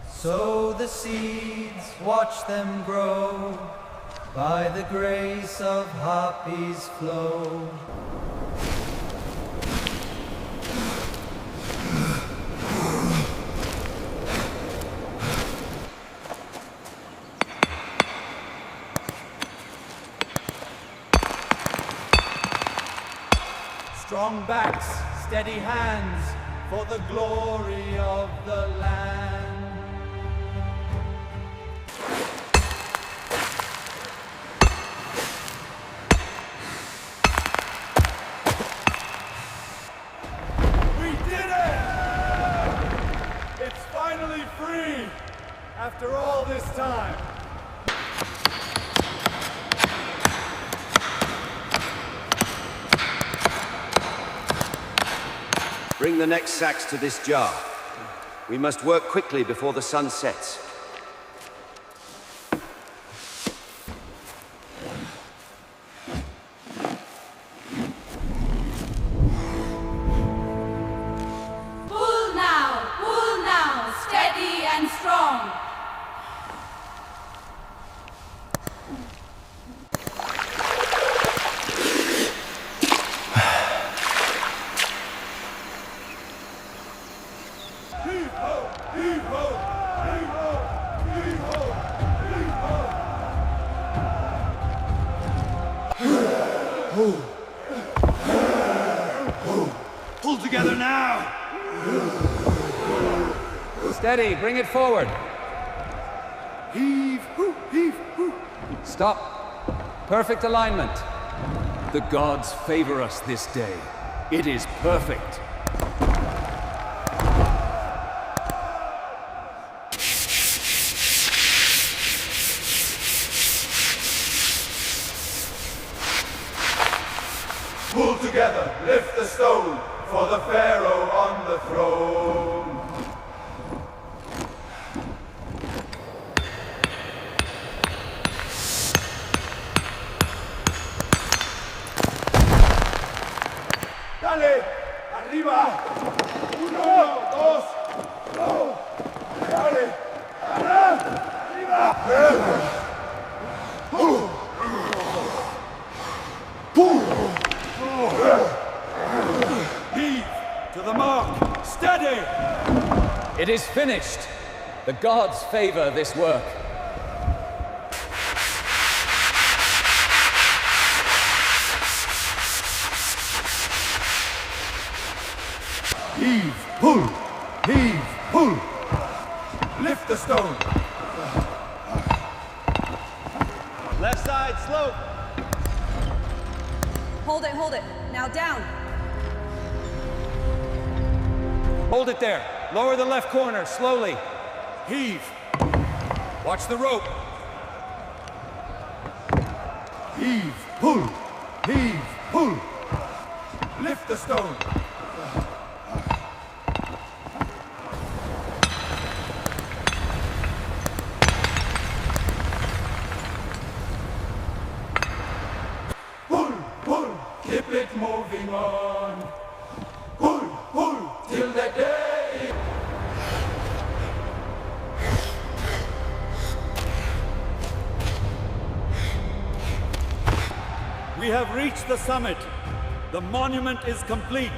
Sow the seeds, watch them grow, by the grace of Hapi's flow. Strong backs, steady hands, for the glory of the land. After all this time. Bring the next sacks to this jar. We must work quickly before the sun sets. Pull now, steady and strong. Pull together now! Steady, bring it forward. Heave, heave, Stop. Perfect alignment. The gods favor us this day. It is perfect. Pull together, lift the stone, for the Pharaoh on the throne. Dale, arriba. Uno, dos, dos. Dale, arriba. Heave to the mark. Steady. It is finished. The gods favor this work. Heave, pull. Heave, pull. Lift the stone. Left side slope. Hold it. Now down. Hold it there. Lower the left corner, slowly. Heave. Watch the rope. Heave, pull. Heave, pull. Lift the stone. Pull, keep it moving on. Pull, till the day. We have reached the summit. The monument is complete.